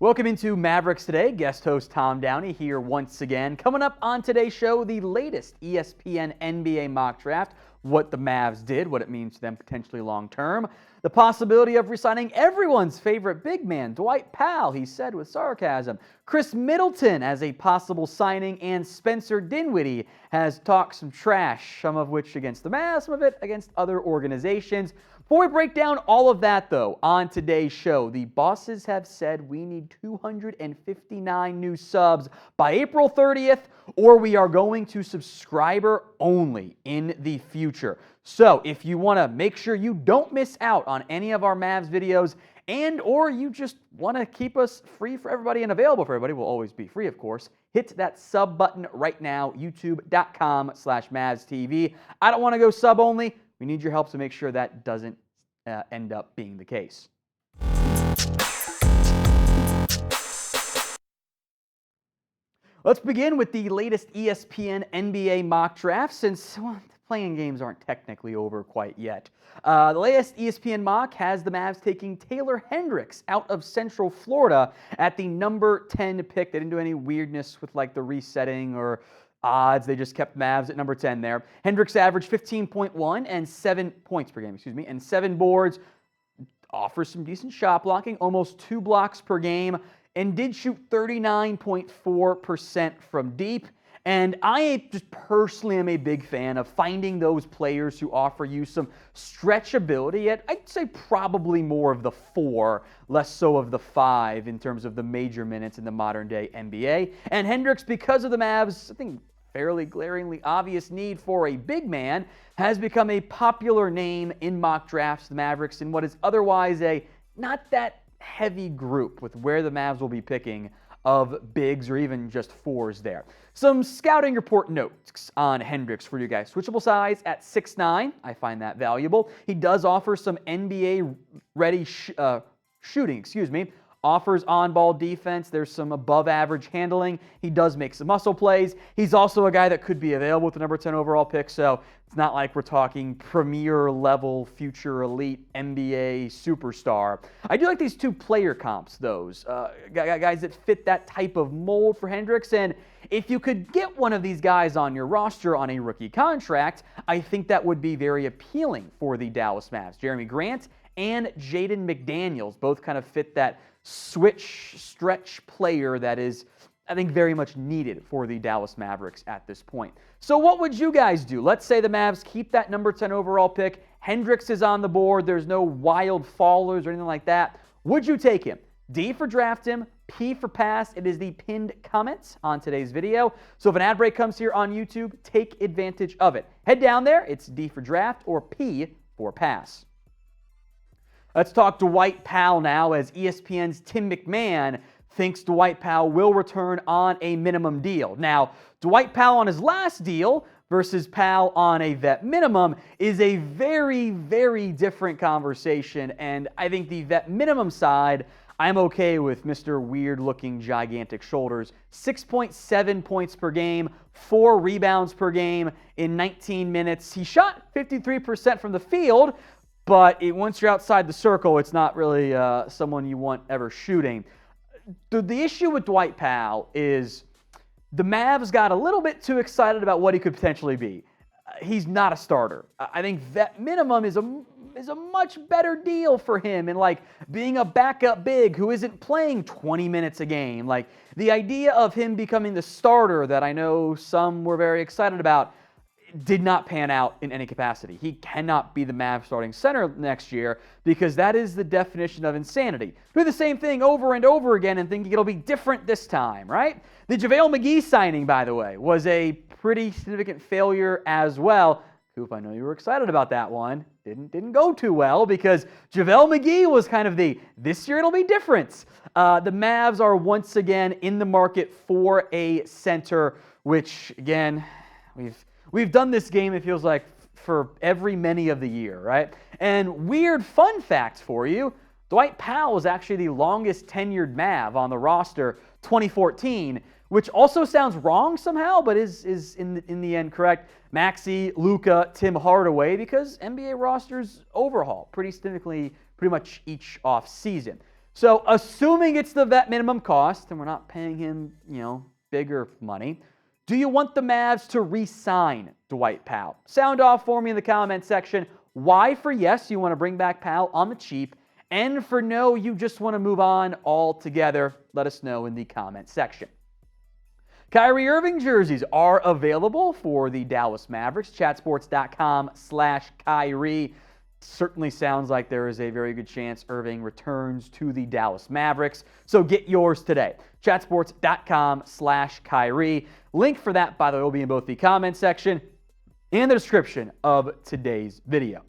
Welcome into Mavericks Today. Guest host Tom Downey here once again. Coming up on today's show, the latest ESPN NBA mock draft, what the Mavs did, what it means to them potentially long term, the possibility of re-signing everyone's favorite big man, Dwight Powell, he said with sarcasm, Khris Middleton as a possible signing, and Spencer Dinwiddie has talked some trash, some of which against the Mavs, some of it against other organizations. Before we break down all of that, though, on today's show, the bosses have said we need 259 new subs by April 30th, or we are going to subscriber only in the future. So if you want to make sure you don't miss out on any of our Mavs videos, and or you just want to keep us free for everybody and available for everybody, we'll always be free, of course, hit that sub button right now, youtube.com/MavsTV. I don't want to go sub only. We need your help to make sure that doesn't end up being the case. Let's begin with the latest ESPN NBA mock draft, since the playing games aren't technically over quite yet. The latest ESPN mock has the Mavs taking Taylor Hendricks out of Central Florida at the number 10 pick. They didn't do any weirdness with like the resetting or odds. They just kept Mavs at number 10 there. Hendricks averaged 15.1 and 7 points per game, and 7 boards. Offers some decent shot blocking, almost 2 blocks per game, and did shoot 39.4% from deep. And I just personally am a big fan of finding those players who offer you some stretchability at, I'd say, probably more of the 4, less so of the 5 in terms of the major minutes in the modern day NBA. And Hendricks, because of the Mavs, I think, fairly glaringly obvious need for a big man, has become a popular name in mock drafts, the Mavericks, in what is otherwise a not that heavy group with where the Mavs will be picking of bigs or even just 4s there. Some scouting report notes on Hendricks for you guys. Switchable size at 6'9". I find that valuable. He does offer some NBA-ready shooting, offers on-ball defense. There's some above-average handling. He does make some muscle plays. He's also a guy that could be available with the number 10 overall pick, so it's not like we're talking premier-level, future elite NBA superstar. I do like these 2 player comps, those guys that fit that type of mold for Hendricks, and if you could get one of these guys on your roster on a rookie contract, I think that would be very appealing for the Dallas Mavs. Jeremy Grant and Jaden McDaniels both kind of fit that stretch player that is, I think, very much needed for the Dallas Mavericks at this point. So what would you guys do? Let's say the Mavs keep that number 10 overall pick. Hendricks is on the board. There's no wild fallers or anything like that. Would you take him? D for draft him, P for pass. It is the pinned comments on today's video. So if an ad break comes here on YouTube, take advantage of it. Head down there. It's D for draft or P for pass. Let's talk Dwight Powell now, as ESPN's Tim MacMahon thinks Dwight Powell will return on a minimum deal. Now, Dwight Powell on his last deal versus Powell on a vet minimum is a very, very different conversation, and I think the vet minimum side, I'm okay with Mr. Weird-looking gigantic shoulders. 6.7 points per game, 4 rebounds per game in 19 minutes. He shot 53% from the field, but once you're outside the circle, it's not really someone you want ever shooting. The issue with Dwight Powell is the Mavs got a little bit too excited about what he could potentially be. He's not a starter. I think vet minimum is a much better deal for him, and like being a backup big who isn't playing 20 minutes a game. Like the idea of him becoming the starter that I know some were very excited about did not pan out in any capacity. He cannot be the Mavs starting center next year because that is the definition of insanity. Do the same thing over and over again and thinking it'll be different this time, right? The JaVale McGee signing, by the way, was a pretty significant failure as well. Coop, I know you were excited about that one. Didn't go too well because JaVale McGee was kind of this year it'll be different. The Mavs are once again in the market for a center, which again, We've done this game, it feels like, for every many of the year, right? And weird fun fact for you, Dwight Powell was actually the longest tenured Mav on the roster, 2014, which also sounds wrong somehow, but is in the end correct. Maxey, Luka, Tim Hardaway, because NBA rosters overhaul pretty significantly pretty much each off season. So assuming it's the vet minimum cost and we're not paying him, bigger money, do you want the Mavs to re-sign Dwight Powell? Sound off for me in the comment section. Why for yes, you want to bring back Powell on the cheap, and for no, you just want to move on altogether. Let us know in the comment section. Kyrie Irving jerseys are available for the Dallas Mavericks. Chatsports.com/Kyrie. Certainly sounds like there is a very good chance Irving returns to the Dallas Mavericks. So get yours today. Chatsports.com/Kyrie. Link for that, by the way, will be in both the comment section and the description of today's video.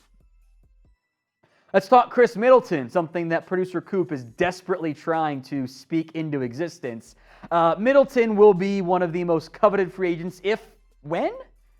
Let's talk Khris Middleton, something that producer Coop is desperately trying to speak into existence. Middleton will be one of the most coveted free agents when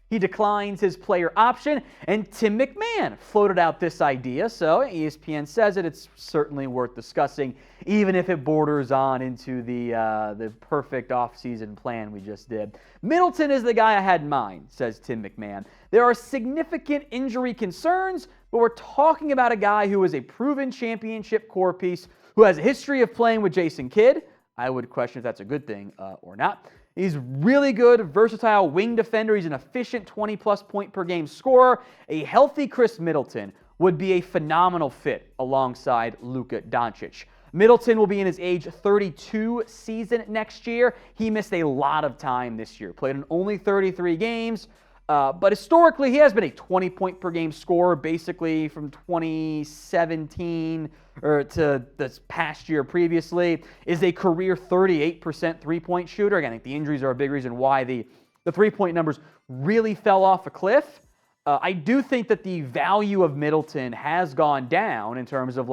he declines his player option, and Tim MacMahon floated out this idea, so ESPN says it's certainly worth discussing, even if it borders on into the perfect offseason plan we just did. Middleton is the guy I had in mind, says Tim MacMahon. There are significant injury concerns, but we're talking about a guy who is a proven championship core piece, who has a history of playing with Jason Kidd. I would question if that's a good thing or not. He's really good, versatile wing defender. He's an efficient 20-plus point per game scorer. A healthy Khris Middleton would be a phenomenal fit alongside Luka Doncic. Middleton will be in his age 32 season next year. He missed a lot of time this year, played in only 33 games. But historically, he has been a 20-point per game scorer, basically from 2017 to this past year previously. Is a career 38% three-point shooter. Again, I think the injuries are a big reason why the three-point numbers really fell off a cliff. I do think that the value of Middleton has gone down in terms of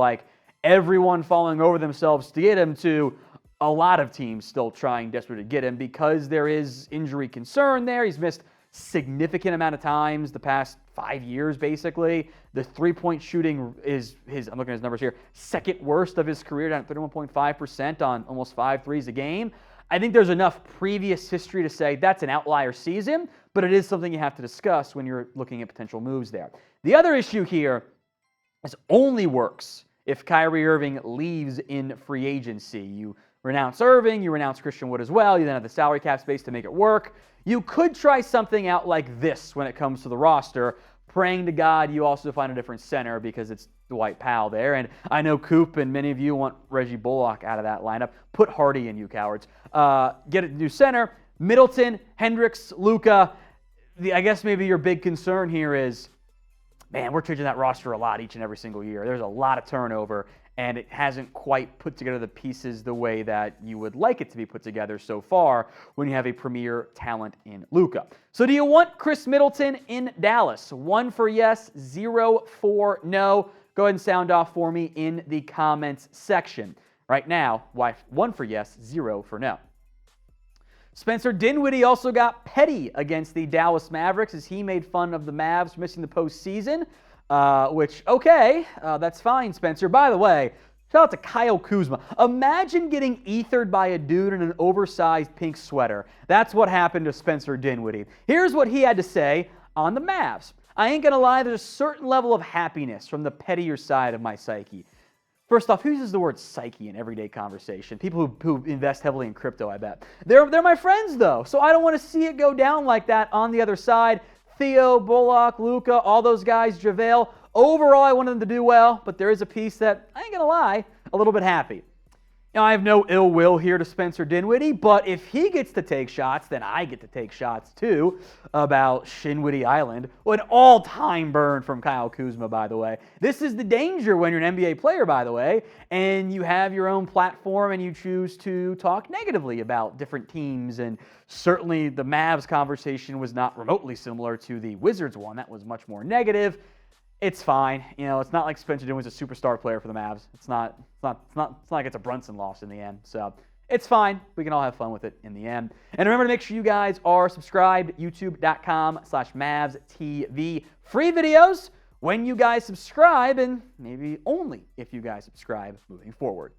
everyone falling over themselves to get him, to a lot of teams still trying desperately to get him because there is injury concern there. He's missed significant amount of times the past 5 years, basically. The three-point shooting is I'm looking at his numbers here, second worst of his career, down at 31.5% on almost 5 threes a game. I think there's enough previous history to say that's an outlier season, but it is something you have to discuss when you're looking at potential moves there. The other issue here is only works if Kyrie Irving leaves in free agency. You renounce Irving, you renounce Christian Wood as well, you then have the salary cap space to make it work. You could try something out like this when it comes to the roster, praying to God you also find a different center because it's Dwight Powell there. And I know Coop and many of you want Reggie Bullock out of that lineup. Put Hardy in, you cowards. Get a new center. Middleton, Hendricks, Luka. I guess maybe your big concern here is, man, we're changing that roster a lot each and every single year. There's a lot of turnover, and it hasn't quite put together the pieces the way that you would like it to be put together so far when you have a premier talent in Luka. So do you want Khris Middleton in Dallas? 1 for yes, 0 for no. Go ahead and sound off for me in the comments section. Right now, 1 for yes, 0 for no. Spencer Dinwiddie also got petty against the Dallas Mavericks as he made fun of the Mavs missing the postseason. That's fine, Spencer. By the way, shout out to Kyle Kuzma. Imagine getting ethered by a dude in an oversized pink sweater. That's what happened to Spencer Dinwiddie. Here's what he had to say on the Mavs. I ain't going to lie, there's a certain level of happiness from the pettier side of my psyche. First off, who uses the word psyche in everyday conversation? People who invest heavily in crypto, I bet. They're my friends, though, so I don't want to see it go down like that on the other side. Theo, Bullock, Luka, all those guys, JaVale. Overall, I wanted them to do well, but there is a piece that, I ain't going to lie, a little bit happy. Now, I have no ill will here to Spencer Dinwiddie, but if he gets to take shots, then I get to take shots too about Shinwiddie Island. Well, an all-time burn from Kyle Kuzma, by the way. This is the danger when you're an NBA player, by the way, and you have your own platform and you choose to talk negatively about different teams. And certainly the Mavs conversation was not remotely similar to the Wizards one. That was much more negative. It's fine. It's not like Spencer Dinwiddie's a superstar player for the Mavs. It's not like it's a Brunson loss in the end. So it's fine. We can all have fun with it in the end. And remember to make sure you guys are subscribed, youtube.com/MavsTV. Free videos when you guys subscribe, and maybe only if you guys subscribe moving forward.